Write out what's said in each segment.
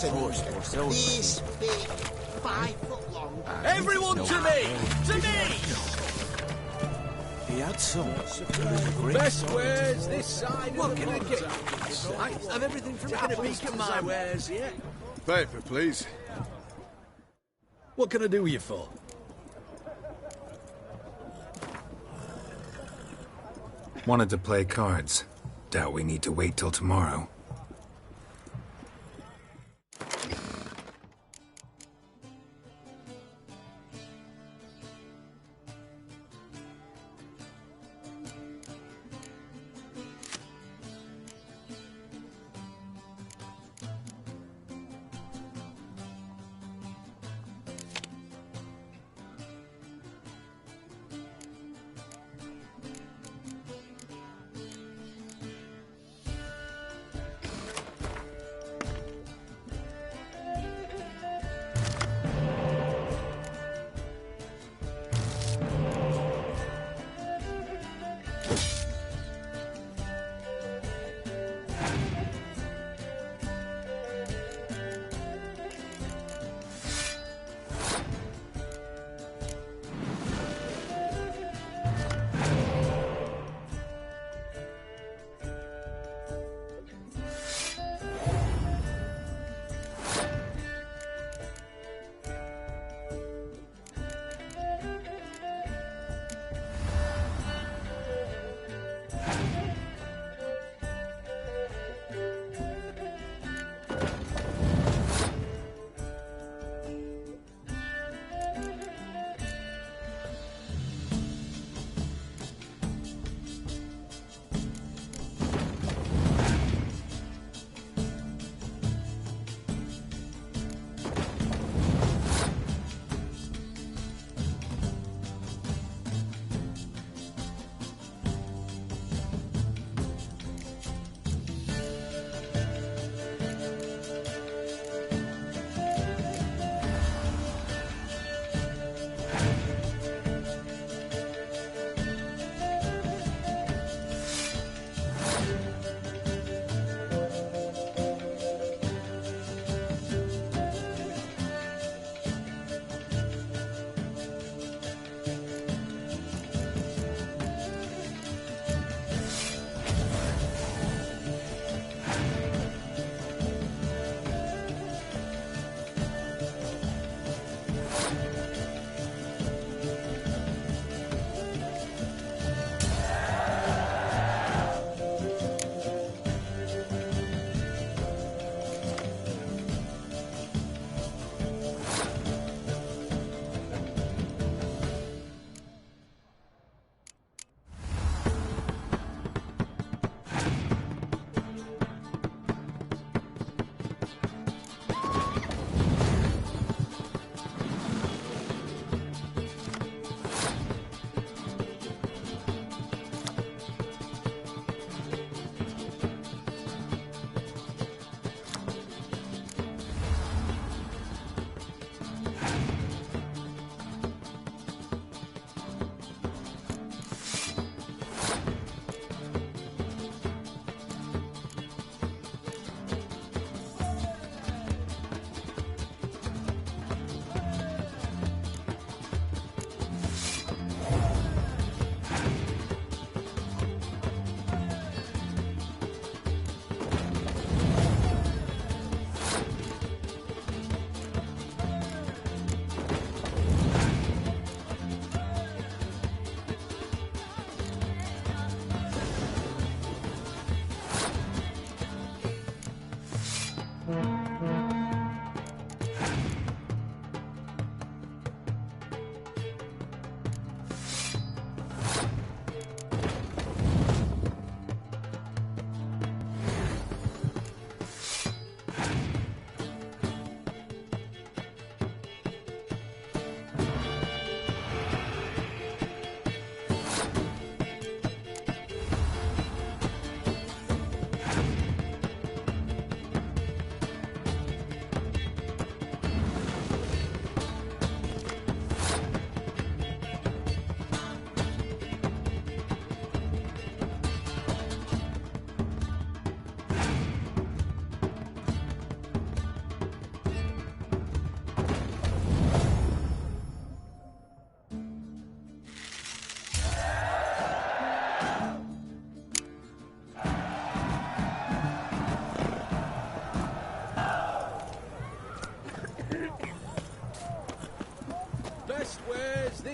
This big, 5 foot long. Everyone to me! To me! He had some. Best wares this side. What can I get? I have everything from Taking a peek at my wares, yeah? Paper, please. What can I do you for? Wanted to play cards. Doubt we need to wait till tomorrow.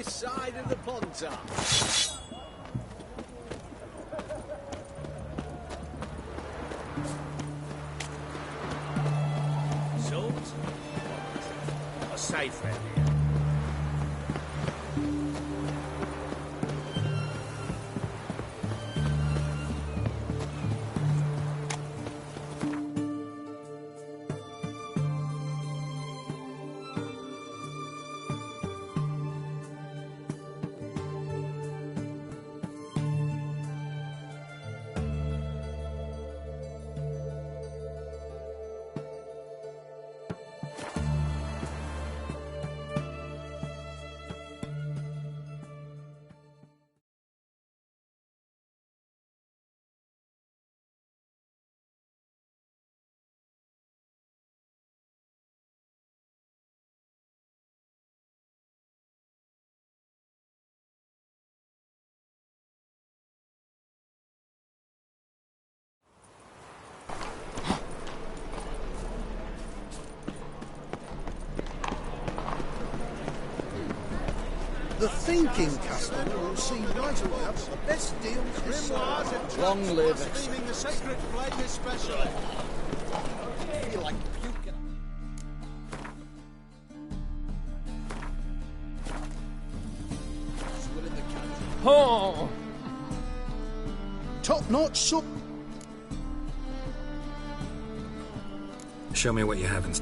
this side of the Pontar. Salt? A safe round here. The thinking customer will see right away up the best deals this side. Long live it. Steaming the sacred flame especially. I feel like puking. Swilling the cat. Oh! Top-notch soup. Show me what you have in...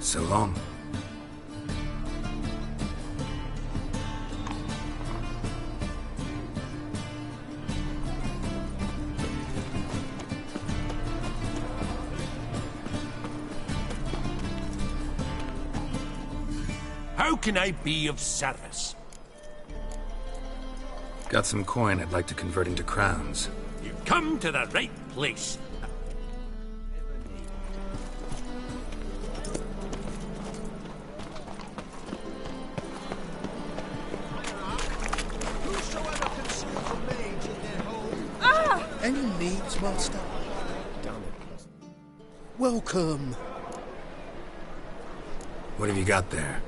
So long. How can I be of service? Got some coin I'd like to convert into crowns. You've come to the right place. Whosoever can see a mage in their home. Any needs, master? Welcome. What have you got there?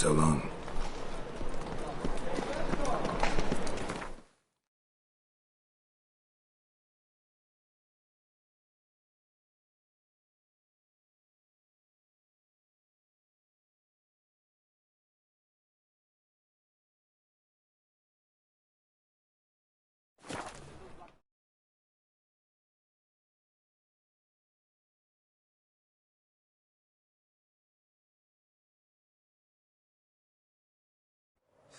So long.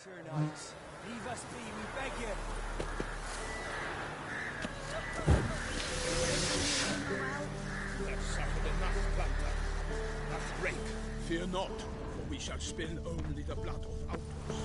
Sir Knights, leave us be, we beg you. Have suffered enough, Plunter. Enough rape. Fear not, for we shall spill only the blood of outlaws.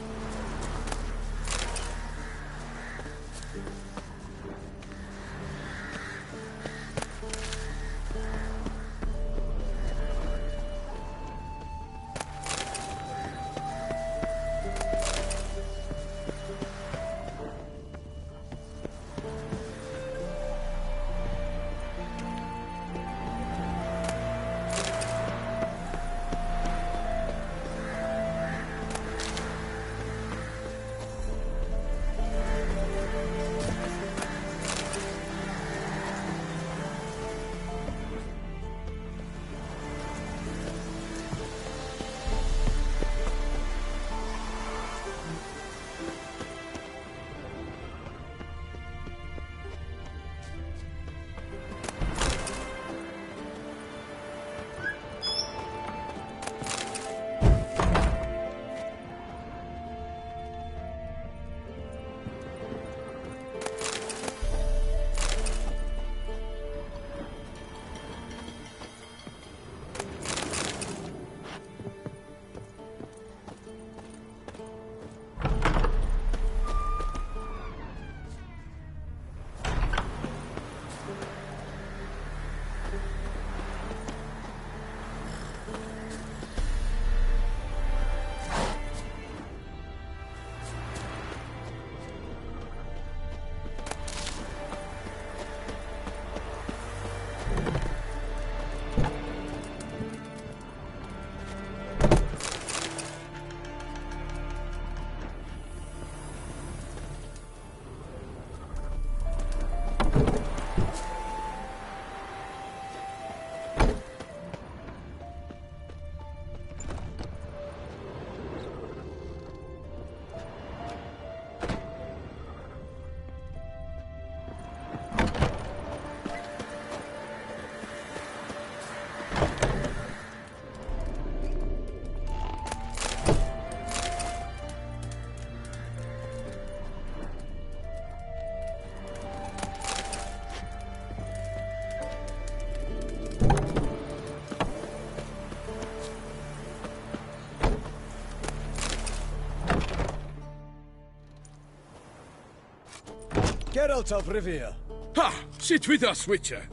Geralt of Rivia. Ha! Sit with us, Witcher.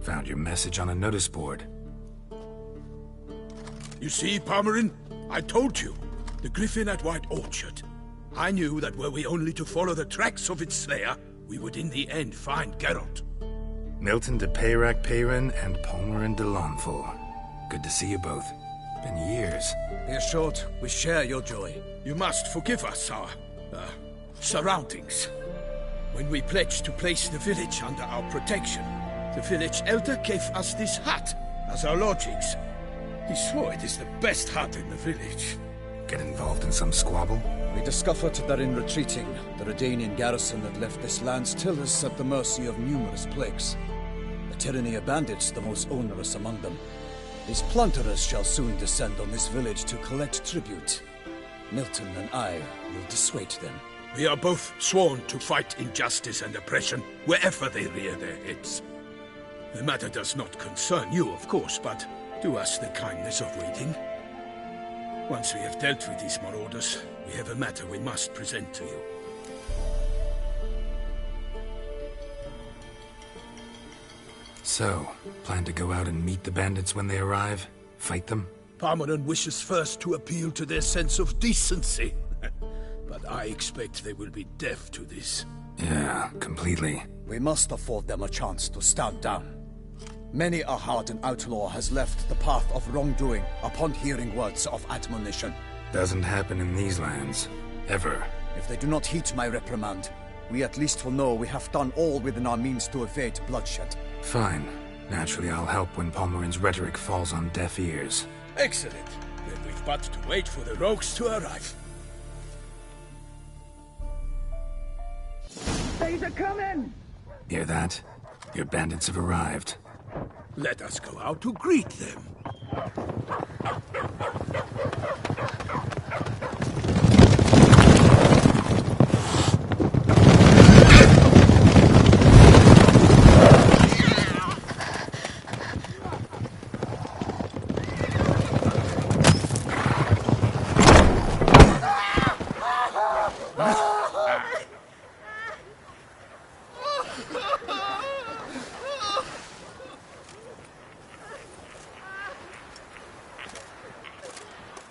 Found your message on a notice board. You see, Parmerin? I told you. The griffin at White Orchard. I knew that were we only to follow the tracks of its slayer, we would in the end find Geralt. Milton de Peyrac Peyrin and Palmerin de Lawnful. Good to see you both. Been years. Be assured, we share your joy. You must forgive us our, surroundings. When we pledged to place the village under our protection, the village elder gave us this hut as our lodgings. He swore it is the best hut in the village. Get involved in some squabble? We discovered that in retreating, the Redanian garrison had left this land still is at the mercy of numerous plagues. The tyranny of bandits the most onerous among them. These plunderers shall soon descend on this village to collect tribute. Milton and I will dissuade them. We are both sworn to fight injustice and oppression wherever they rear their heads. The matter does not concern you, of course, but do us the kindness of waiting. Once we have dealt with these marauders, we have a matter we must present to you. So, plan to go out and meet the bandits when they arrive? Fight them? Parmerin wishes first to appeal to their sense of decency. But I expect they will be deaf to this. Yeah, completely. We must afford them a chance to stand down. Many a hardened outlaw has left the path of wrongdoing upon hearing words of admonition. Doesn't happen in these lands. Ever. If they do not heed my reprimand, we at least will know we have done all within our means to evade bloodshed. Fine. Naturally, I'll help when Palmerin's rhetoric falls on deaf ears. Excellent. Then we've but to wait for the rogues to arrive. They's a coming! Hear that? Your bandits have arrived. Let us go out to greet them.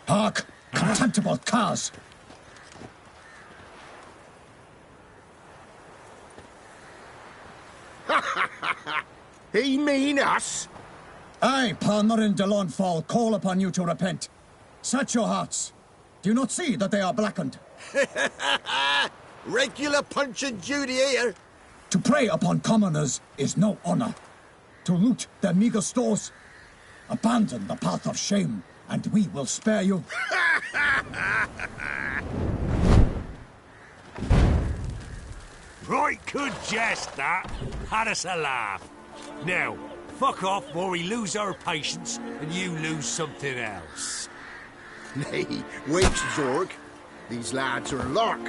Hark! Contemptible curs! He mean us? I, Palmerin de Lawnfall, call upon you to repent. Set your hearts. Do you not see that they are blackened? Regular punch and duty here. To prey upon commoners is no honor. To loot their meager stores, abandon the path of shame, and we will spare you. Right good jest, that. Had us a laugh. Now, fuck off or we lose our patience and you lose something else. Nay, wait, Zorg. These lads are a lark.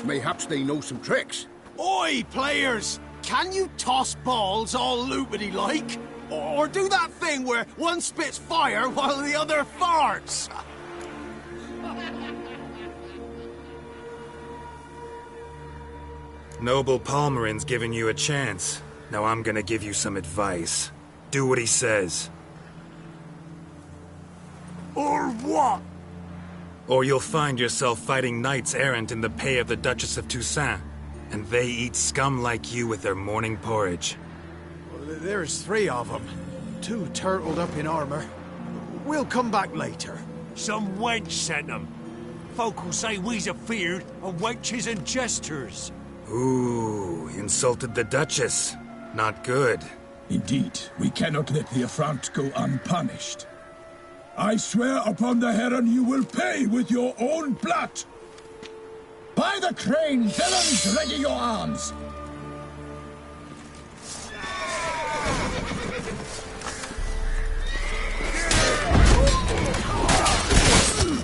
Mayhaps they know some tricks. Oi, players! Can you toss balls all loopity-like? Or do that thing where one spits fire while the other farts? Noble Palmerin's giving you a chance. Now I'm gonna give you some advice. Do what he says. Or what? Or you'll find yourself fighting knights errant in the pay of the Duchess of Toussaint. And they eat scum like you with their morning porridge. There's 3 of them. 2 turtled up in armor. We'll come back later. Some wench sent them. Folk will say we's afeard of wenches and jesters. Ooh, insulted the Duchess. Not good. Indeed, we cannot let the affront go unpunished. I swear upon the heron you will pay with your own blood! By the crane, villains, ready your arms!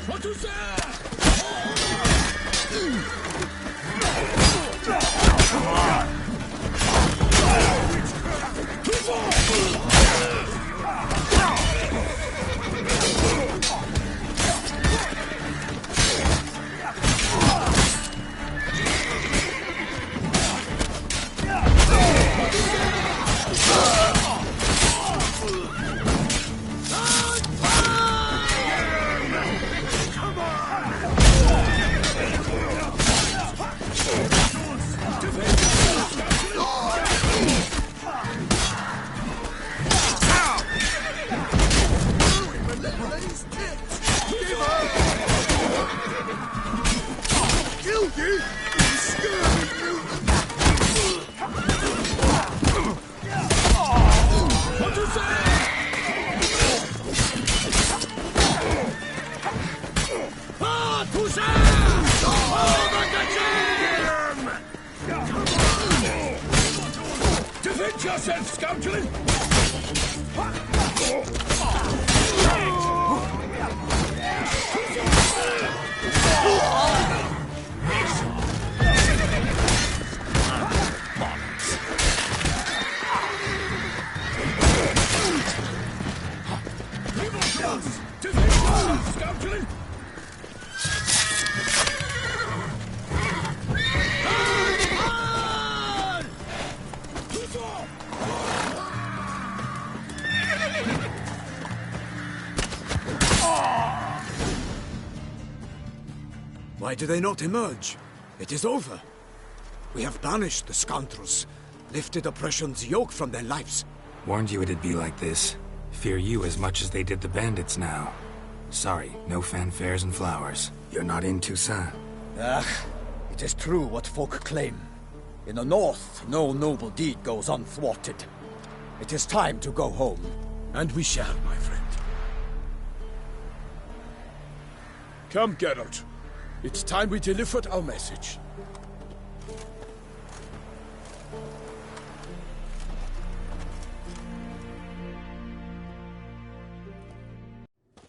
What to say? Defend yourself, scoundrel! Why do they not emerge? It is over. We have banished the scoundrels, lifted oppression's yoke from their lives. Warned you it'd be like this. Fear you as much as they did the bandits now. Sorry, no fanfares and flowers. You're not in Toussaint. Ah, it is true what folk claim. In the north, no noble deed goes unthwarted. It is time to go home. And we shall, my friend. Come, Geralt. It's time we delivered our message.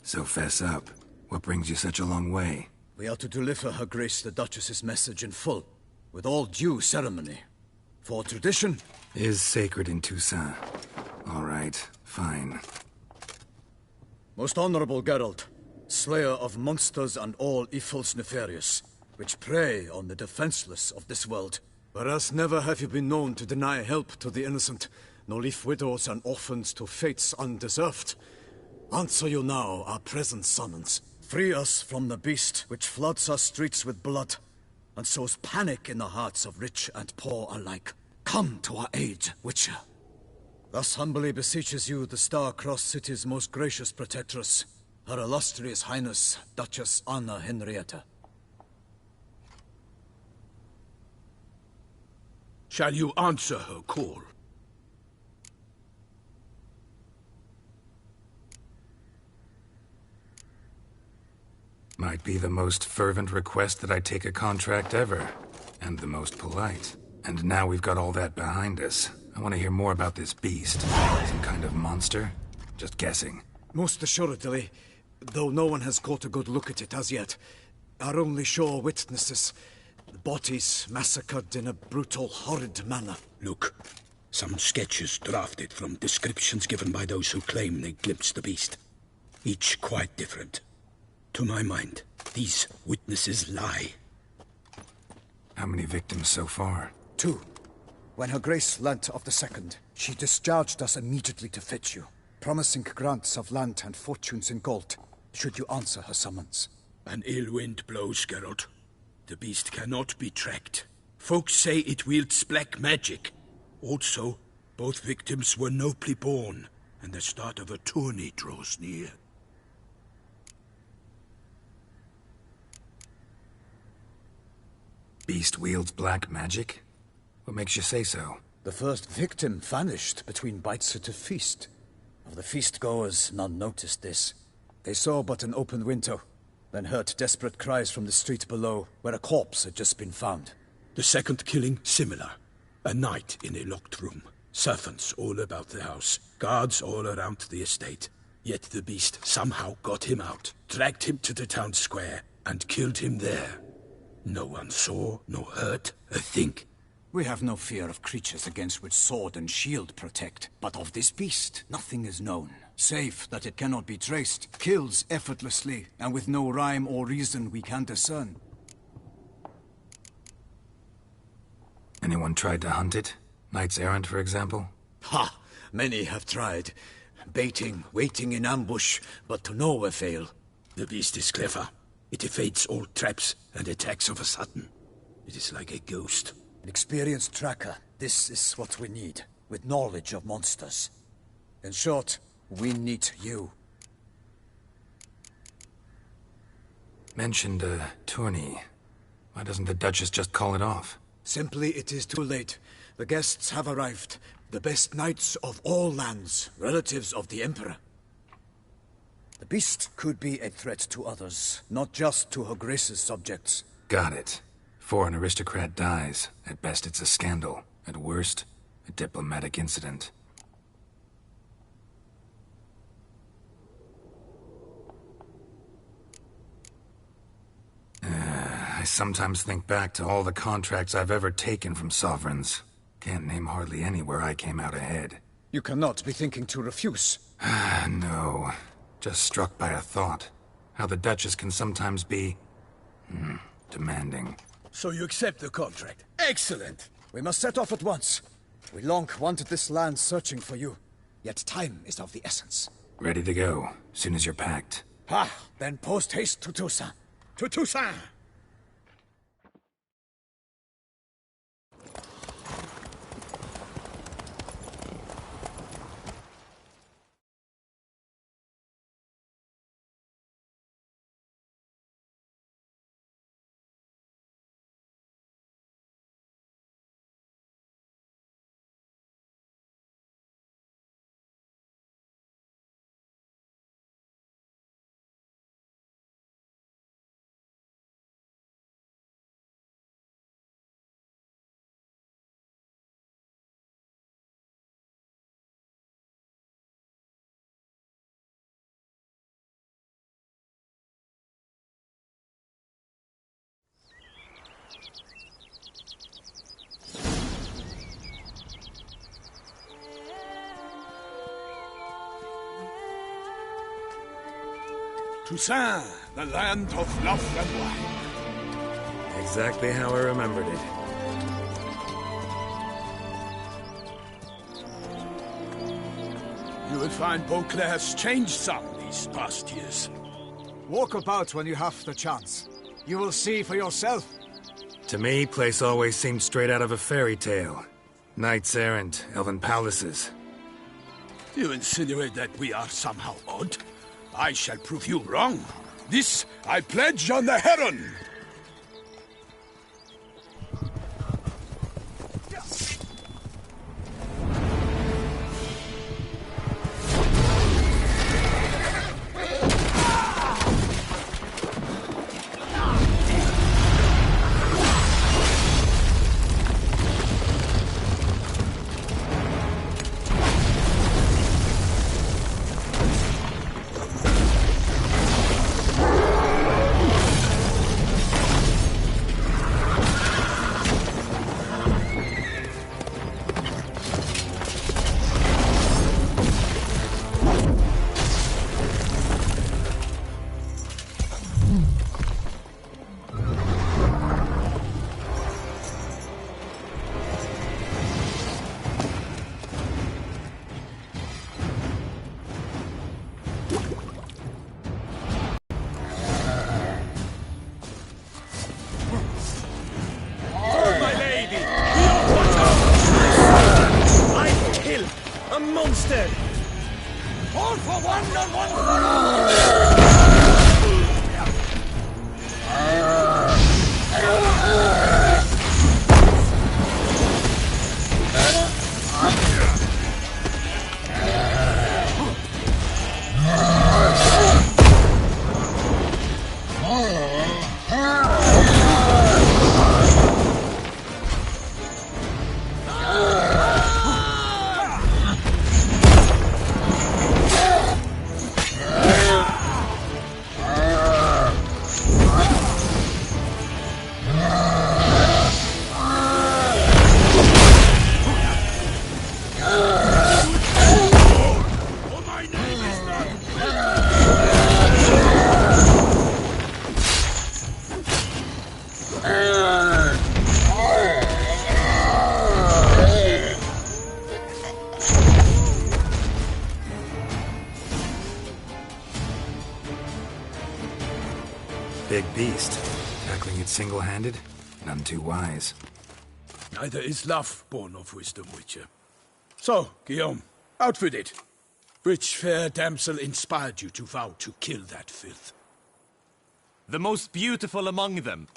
So fess up. What brings you such a long way? We are to deliver Her Grace the Duchess's message in full, with all due ceremony. For tradition is sacred in Toussaint. All right, fine. Most honorable Geralt, slayer of monsters and all evils nefarious, which prey on the defenseless of this world. Whereas never have you been known to deny help to the innocent, nor leave widows and orphans to fates undeserved. Answer you now our present summons. Free us from the beast which floods our streets with blood, and sows panic in the hearts of rich and poor alike. Come to our aid, Witcher. Thus humbly beseeches you the Star-Crossed City's most gracious protectress, Her Illustrious Highness, Duchess Anna Henrietta. Shall you answer her call? Might be the most fervent request that I take a contract ever. And the most polite. And now we've got all that behind us. I want to hear more about this beast. Some kind of monster? Just guessing. Most assuredly, though no one has caught a good look at it as yet. Our only sure witnesses. Bodies massacred in a brutal, horrid manner. Look, some sketches drafted from descriptions given by those who claim they glimpsed the beast. Each quite different. To my mind, these witnesses lie. How many victims so far? 2. When Her Grace learnt of the second, she discharged us immediately to fetch you, promising grants of land and fortunes in gold, should you answer her summons. An ill wind blows, Geralt. The beast cannot be tracked. Folks say it wields black magic. Also, both victims were nobly born, and the start of a tourney draws near. Beast wields black magic? What makes you say so? The first victim vanished between bites at a feast. Of the feast-goers, none noticed this. They saw but an open window, then heard desperate cries from the street below, where a corpse had just been found. The second killing, similar. A night in a locked room. Servants all about the house. Guards all around the estate. Yet the beast somehow got him out, dragged him to the town square, and killed him there. No one saw, nor heard a thing. We have no fear of creatures against which sword and shield protect. But of this beast, nothing is known. Save that it cannot be traced, kills effortlessly, and with no rhyme or reason we can discern. Anyone tried to hunt it? Knights errant, for example? Ha! Many have tried. Baiting, waiting in ambush, but to no avail. The beast is clever. It evades all traps and attacks of a sudden. It is like a ghost. An experienced tracker. This is what we need, with knowledge of monsters. In short, we need you. Mentioned a tourney. Why doesn't the Duchess just call it off? Simply, it is too late. The guests have arrived. The best knights of all lands, relatives of the Emperor. The beast could be a threat to others, not just to Her Grace's subjects. Got it. Before an aristocrat dies, at best it's a scandal. At worst, a diplomatic incident. I sometimes think back to all the contracts I've ever taken from sovereigns. Can't name hardly any where I came out ahead. You cannot be thinking to refuse. No. Just struck by a thought. How the Duchess can sometimes be... demanding. So you accept the contract. Excellent! We must set off at once. We long wanted this land searching for you. Yet time is of the essence. Ready to go, soon as you're packed. Ha! Then post-haste to Toussaint. To Toussaint! Toussaint, the land of love and wine. Exactly how I remembered it. You will find Beauclair's changed some these past years. Walk about when you have the chance. You will see for yourself. To me, place always seemed straight out of a fairy tale. Knights errant, elven palaces. You insinuate that we are somehow odd? I shall prove you wrong. This I pledge on the Heron! All for one and one for all! Big beast. Tackling it single-handed? None too wise. Neither is love born of wisdom, Witcher. So, Guillaume, out with it. Which fair damsel inspired you to vow to kill that filth? The most beautiful among them.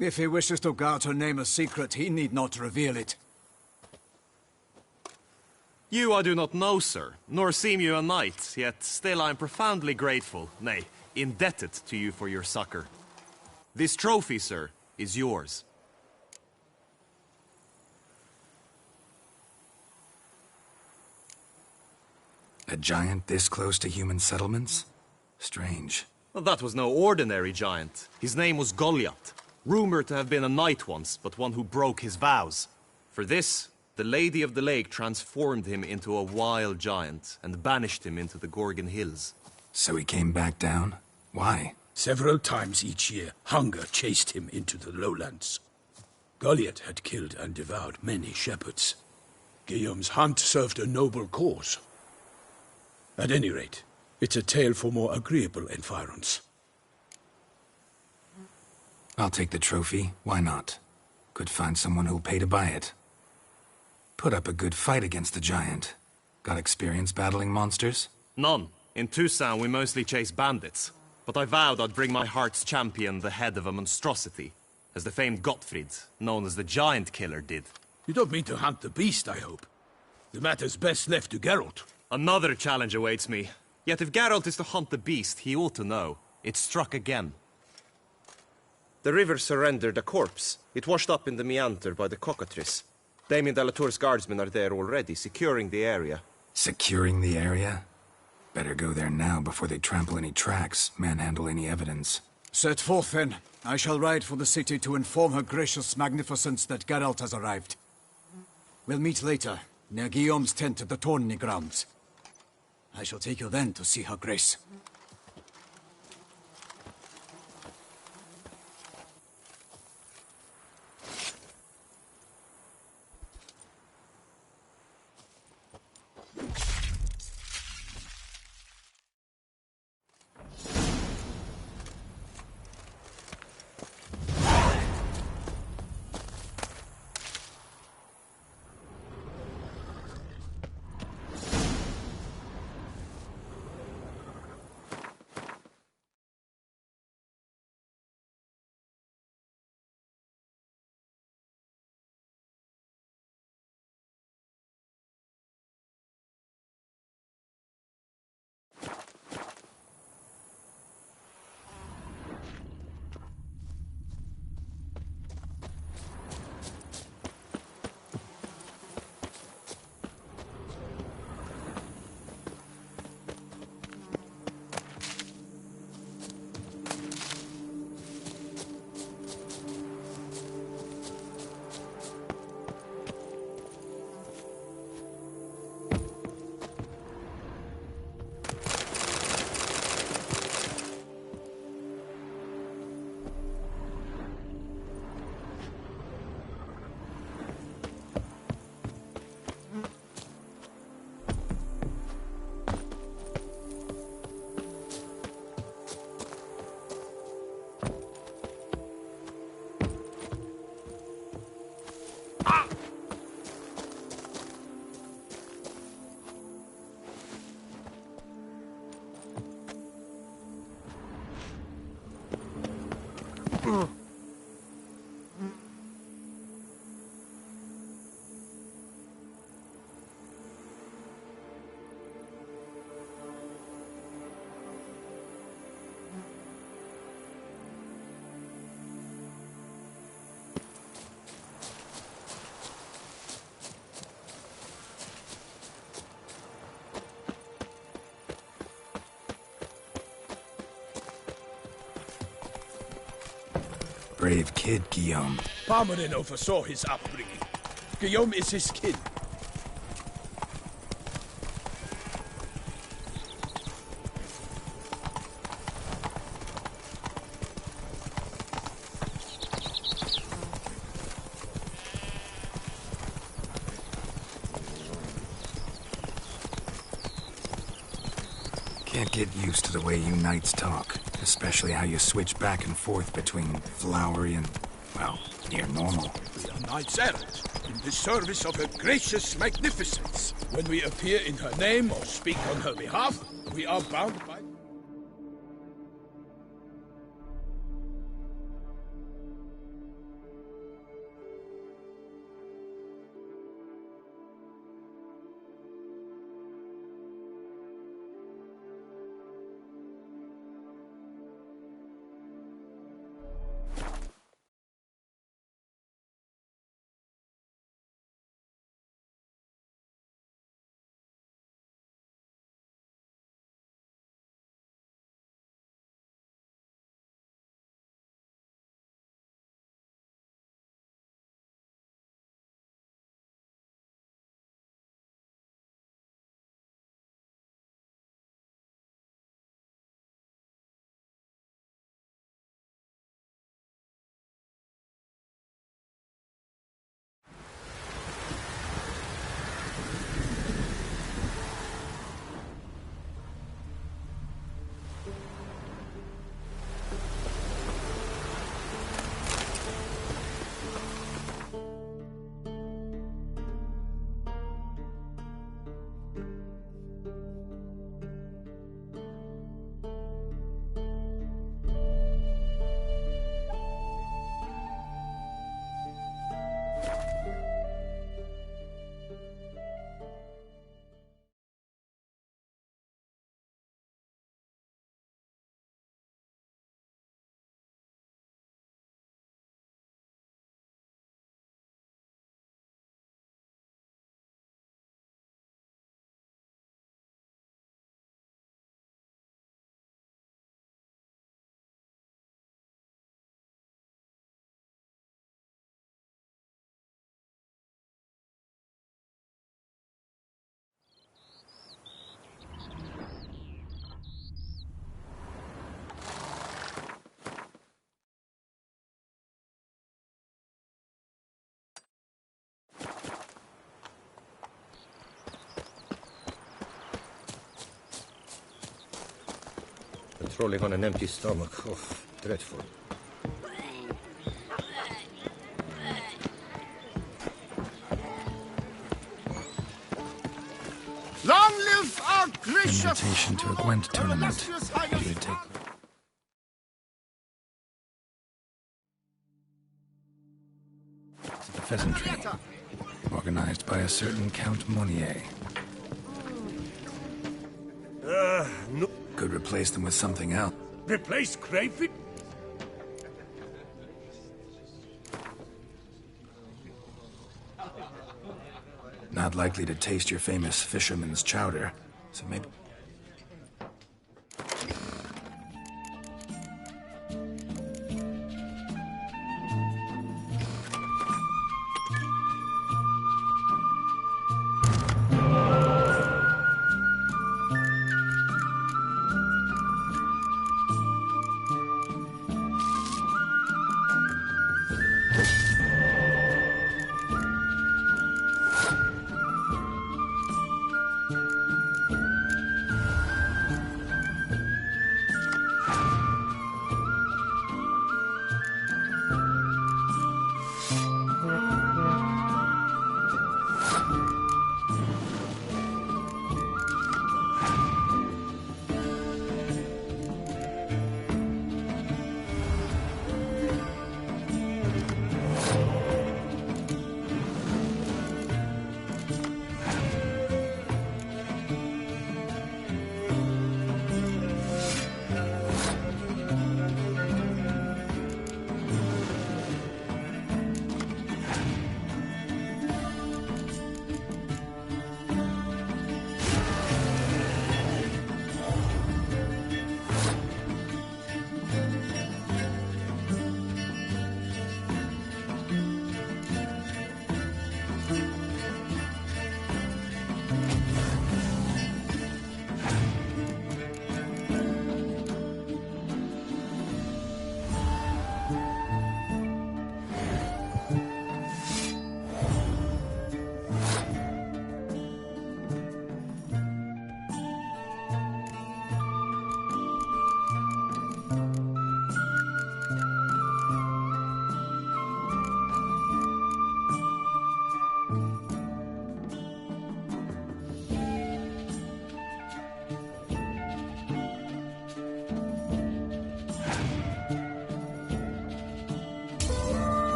If he wishes to guard her name a secret, he need not reveal it. You I do not know, sir, nor seem you a knight, yet still I am profoundly grateful, nay, indebted to you for your succor. This trophy, sir, is yours. A giant this close to human settlements? Strange. Well, that was no ordinary giant. His name was Goliath, rumored to have been a knight once, but one who broke his vows. For this, the Lady of the Lake transformed him into a wild giant and banished him into the Gorgon Hills. So he came back down? Why? Several times each year, hunger chased him into the lowlands. Goliath had killed and devoured many shepherds. Guillaume's hunt served a noble cause. At any rate, it's a tale for more agreeable environs. I'll take the trophy. Why not? Could find someone who'll pay to buy it. Put up a good fight against the giant. Got experience battling monsters? None. In Toussaint we mostly chase bandits. But I vowed I'd bring my heart's champion the head of a monstrosity, as the famed Gottfried, known as the Giant Killer, did. You don't mean to hunt the beast, I hope. The matter's best left to Geralt. Another challenge awaits me. Yet if Geralt is to hunt the beast, he ought to know. It struck again. The river surrendered a corpse. It washed up in the meander by the cockatrice. Damien de la Tour's guardsmen are there already, securing the area. Securing the area? Better go there now before they trample any tracks, manhandle any evidence. Set forth, then. I shall ride for the city to inform her gracious magnificence that Geralt has arrived. We'll meet later, near Guillaume's tent at the Tourney grounds. I shall take you then to see her grace. Brave kid, Guillaume. Parmanin oversaw his upbringing. Guillaume is his kin. Can't get used to the way you knights talk. Especially how you switch back and forth between flowery and, well, near normal. We are knights errant, in the service of her gracious magnificence. When we appear in her name or speak on her behalf, we are bound by... Patrolling on an empty stomach. Oh, dreadful. Long live our gracious... Invitation to a Gwent tournament. You would take... To the pheasantry. Organized by a certain Count Monnier. No. Could replace them with something else. Replace crayfish? Not likely to taste your famous fisherman's chowder, so maybe...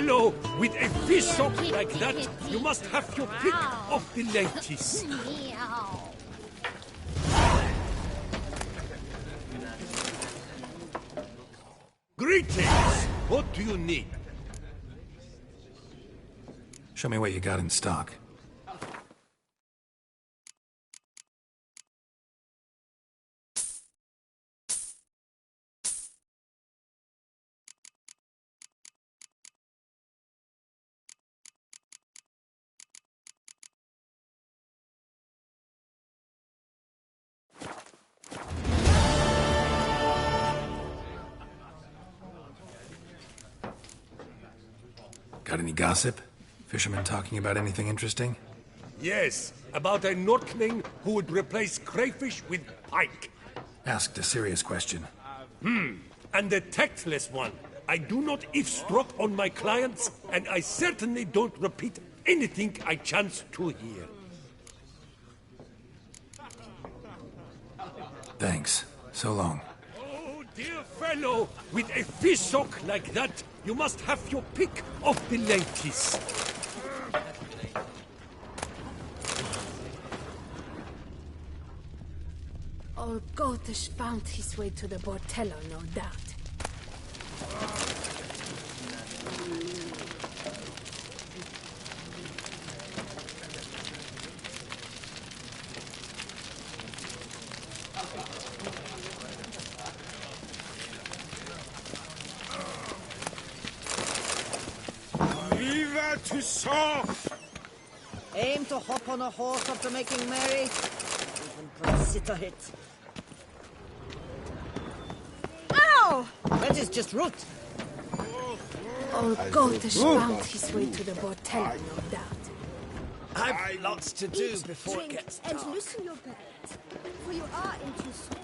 fellow with a fish hook like that, you must have your pick of the ladies. Greetings! What do you need? Show me what you got in stock. Got any gossip? Fishermen talking about anything interesting? Yes, about a Norkling who would replace crayfish with pike. Asked a serious question. And the tactless one. I do not eavesdrop on my clients, and I certainly don't repeat anything I chance to hear. Thanks. So long. Oh, dear fellow, with a fish hook like that, you must have your pick of the ladies. Old Gotish found his way to the Bordello, no doubt. Wicho3! Aim to hop on a horse after making merry. Even consider it. Ow! That is just root. Old Gotish found his way to the Bordello, no doubt. I've lots to do before it Drink gets and dark. loosen your belt, for you are in too small.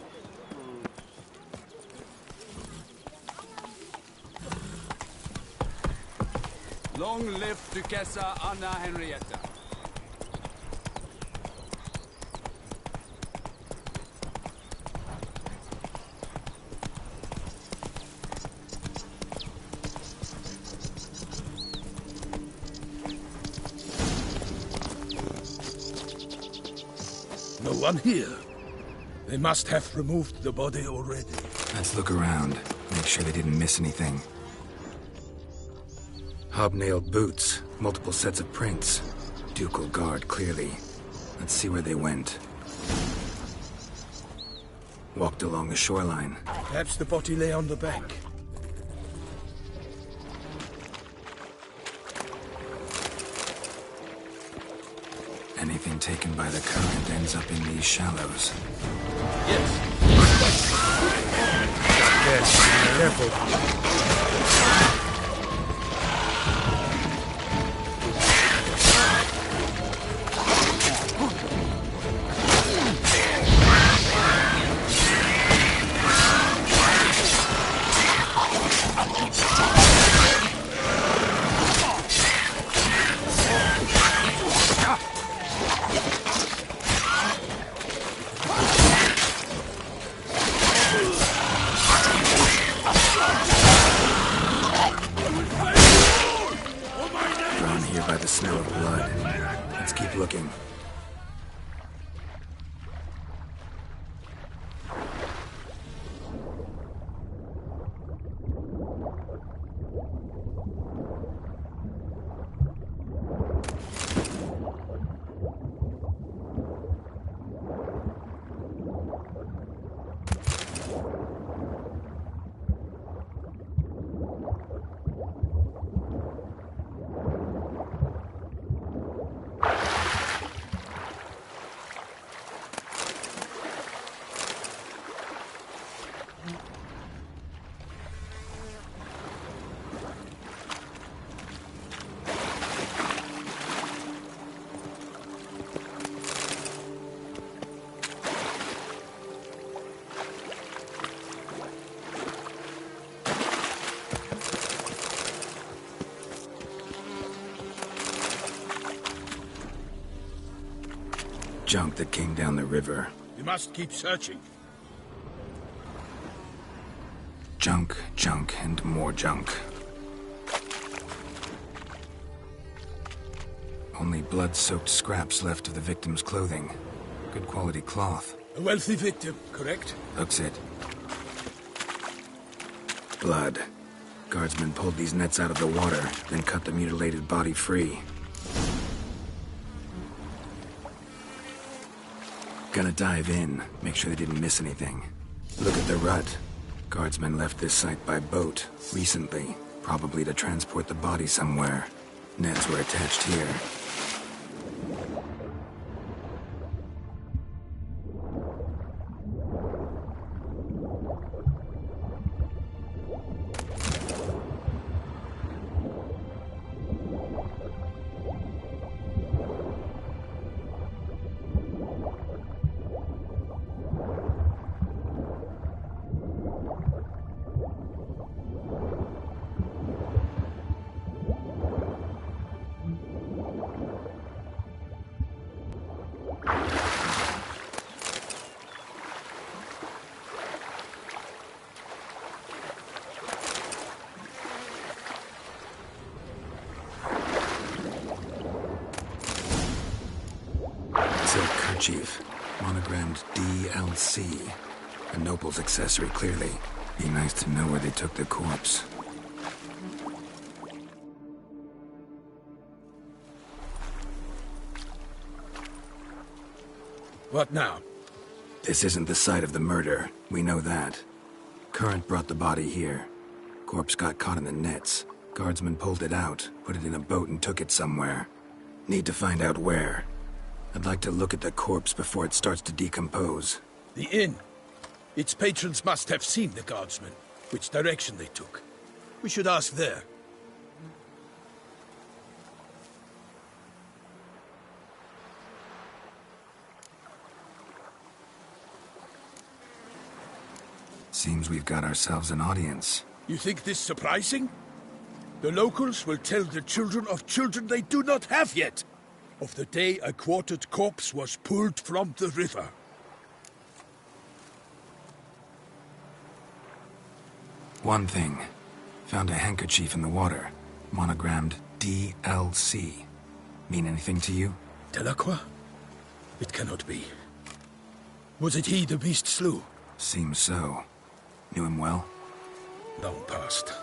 Long live Duchessa Anna Henrietta. No one here. They must have removed the body already. Let's look around. Make sure they didn't miss anything. Hobnailed boots, multiple sets of prints. Ducal guard, clearly. Let's see where they went. Walked along the shoreline. Perhaps the body lay on the bank. Anything taken by the current ends up in these shallows. Yes. Yes, careful. Drawn here by the smell of blood. Let's keep looking. Junk that came down the river. We must keep searching. Junk, junk, and more junk. Only blood-soaked scraps left of the victim's clothing. Good quality cloth. A wealthy victim, correct? Looks it. Blood. Guardsmen pulled these nets out of the water, then cut the mutilated body free. Gonna dive in, make sure they didn't miss anything. Look at the rut. Guardsmen left this site by boat, recently, probably to transport the body somewhere. Nets were attached here. Chief, monogrammed DLC. A noble's accessory, clearly. Be nice to know where they took the corpse. What now? This isn't the site of the murder. We know that. Current brought the body here. Corpse got caught in the nets. Guardsmen pulled it out, put it in a boat and took it somewhere. Need to find out where. I'd like to look at the corpse before it starts to decompose. The inn. Its patrons must have seen the guardsmen, which direction they took. We should ask there. Seems we've got ourselves an audience. You think this surprising? The locals will tell the children of children they do not have yet. Of the day a quartered corpse was pulled from the river. One thing. Found a handkerchief in the water. Monogrammed DLC. Mean anything to you? Delacroix? It cannot be. Was it he the beast slew? Seems so. Knew him well? Long past.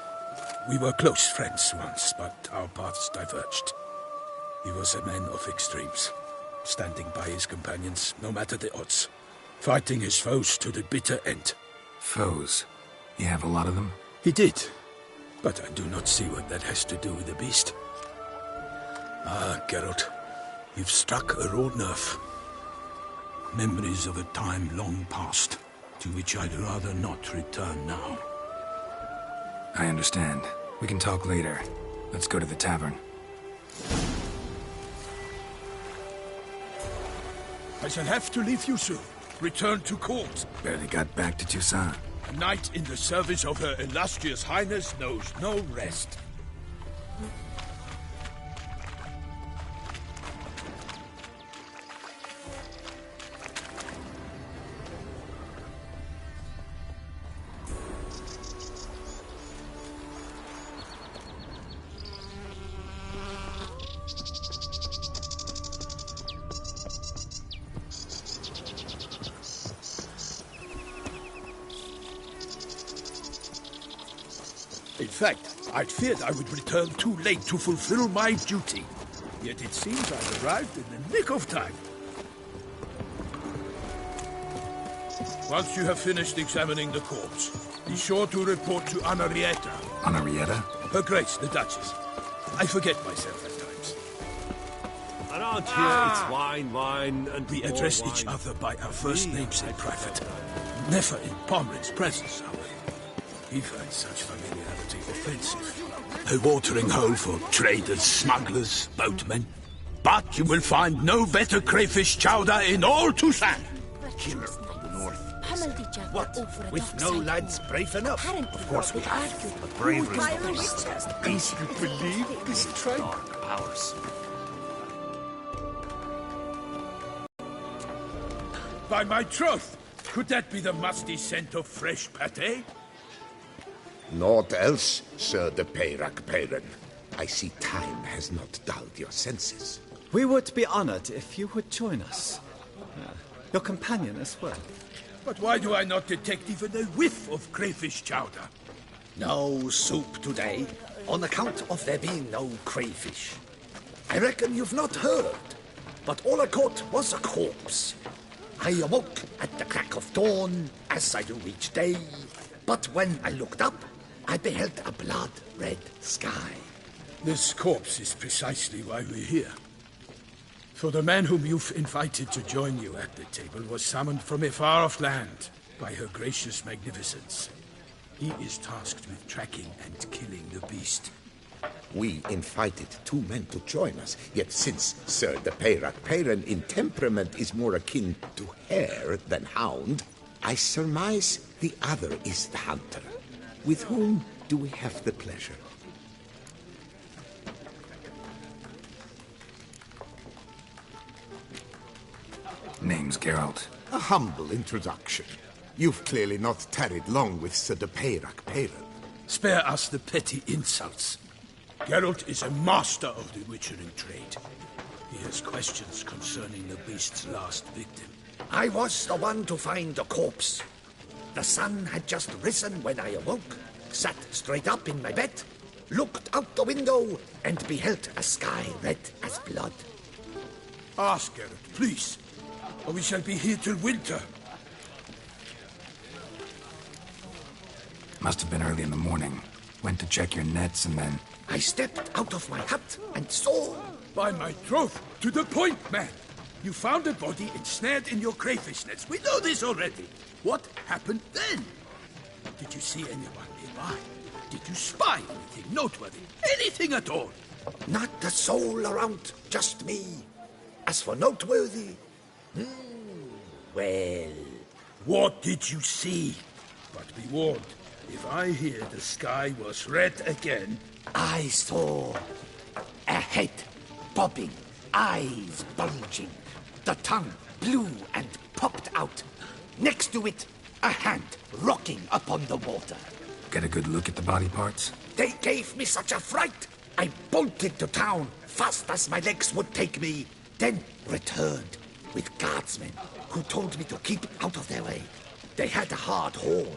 We were close friends once, but our paths diverged. He was a man of extremes, standing by his companions, no matter the odds, fighting his foes to the bitter end. Foes? You have a lot of them? He did, but I do not see what that has to do with the beast. Ah, Geralt, you've struck a raw nerve. Memories of a time long past, to which I'd rather not return now. I understand. We can talk later. Let's go to the tavern. I shall have to leave you soon. Return to court. Barely got back to Toussaint. A knight in the service of Her Illustrious Highness knows no rest. In fact, I'd feared I would return too late to fulfill my duty. Yet it seems I've arrived in the nick of time. Once you have finished examining the corpse, be sure to report to Anarietta. Anarietta? Her Grace, the Duchess. I forget myself at times. Around here, it's wine, wine, and we more address wine. each other by our first names in private. Never in Pomrin's presence, however. He finds such familiarity offensive. A watering hole for traders, smugglers, boatmen. But you will find no better crayfish chowder in all Toussaint. Killer from the north. What? With no lads brave enough? Of course we have. But bravery is the beast's test. Is you believe this tribe? Dark powers. By my troth, could that be the musty scent of fresh pâté? Naught else, Sir de Peyrac Peyran. I see time has not dulled your senses. We would be honored if you would join us. Your companion as well. But why do I not detect even a whiff of crayfish chowder? No soup today, on account of there being no crayfish. I reckon you've not heard, but all I caught was a corpse. I awoke at the crack of dawn, as I do each day, but when I looked up, I beheld a blood-red sky. This corpse is precisely why we're here. For the man whom you've invited to join you at the table was summoned from a far-off land by her gracious magnificence. He is tasked with tracking and killing the beast. We invited 2 men to join us, yet since Sir the Peyrak in temperament is more akin to hare than hound, I surmise the other is the hunter. With whom do we have the pleasure? Name's Geralt. A humble introduction. You've clearly not tarried long with Sir the Peyrak. Spare us the petty insults. Geralt is a master of the witchering trade. He has questions concerning the beast's last victim. I was the one to find the corpse. The sun had just risen when I awoke, sat straight up in my bed, looked out the window, and beheld a sky red as blood. Ask Geralt, please, or we shall be here till winter. Must have been early in the morning. Went to check your nets and then... I stepped out of my hut and saw... By my troth, to the point, man! You found a body ensnared in your crayfish nets. We know this already. What happened then? Did you see anyone nearby? Did you spy anything noteworthy? Anything at all? Not a soul around, just me. As for noteworthy... well... What did you see? But be warned, if I hear the sky was red again... I saw a head bobbing, eyes bulging, the tongue blew and popped out. Next to it, a hand rocking upon the water. Get a good look at the body parts? They gave me such a fright. I bolted to town, fast as my legs would take me, then returned with guardsmen who told me to keep out of their way. They had a hard haul.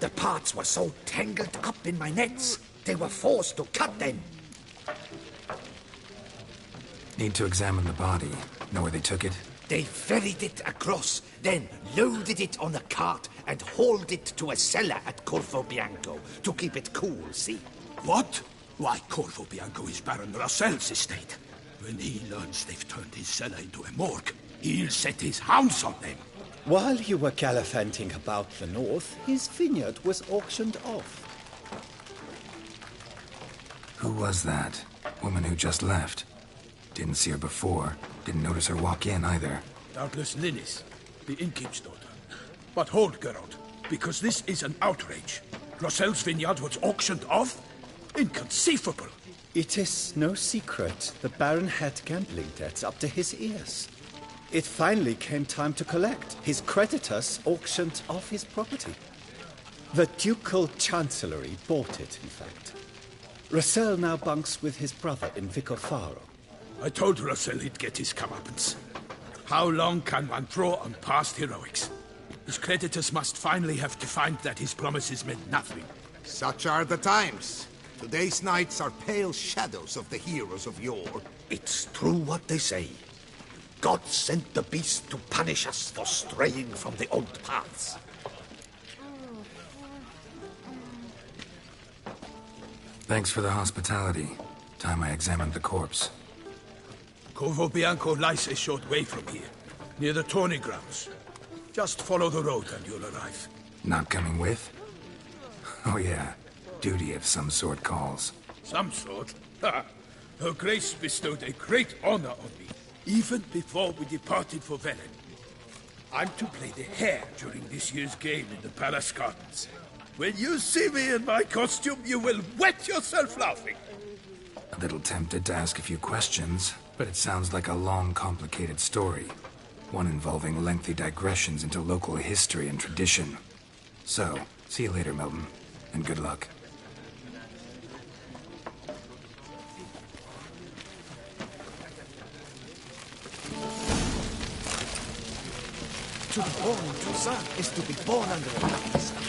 The parts were so tangled up in my nets, they were forced to cut them. Need to examine the body. Know where they took it? They ferried it across, then loaded it on a cart and hauled it to a cellar at Corvo Bianco to keep it cool, see? What? Why, Corvo Bianco is Baron Russell's estate. When he learns they've turned his cellar into a morgue, he'll set his hounds on them. While you were gallivanting about the north, his vineyard was auctioned off. Who was that? Woman who just left. Didn't see her before. Didn't notice her walk in either. Doubtless Linnis, the innkeep's daughter. But hold, Geralt, because this is an outrage. Russell's vineyard was auctioned off? Inconceivable. It is no secret the Baron had gambling debts up to his ears. It finally came time to collect. His creditors auctioned off his property. The Ducal Chancellery bought it, in fact. Russell now bunks with his brother in Vicofaro. I told Russell he'd get his comeuppance. How long can one draw on past heroics? His creditors must finally have to find that his promises meant nothing. Such are the times. Today's knights are pale shadows of the heroes of yore. It's true what they say. God sent the beast to punish us for straying from the old paths. Thanks for the hospitality. Time I examined the corpse. Corvo Bianco lies a short way from here, near the tourney grounds. Just follow the road and you'll arrive. Not coming with? Oh yeah, duty of some sort calls. Some sort? Ha! Her Grace bestowed a great honor on me, even before we departed for Velen. I'm to play the hare during this year's game in the palace gardens. When you see me in my costume, you will wet yourself laughing. A little tempted to ask a few questions, but it sounds like a long, complicated story. One involving lengthy digressions into local history and tradition. So, see you later, Milton, and good luck. To be born in Toussaint is to be born under a blackness.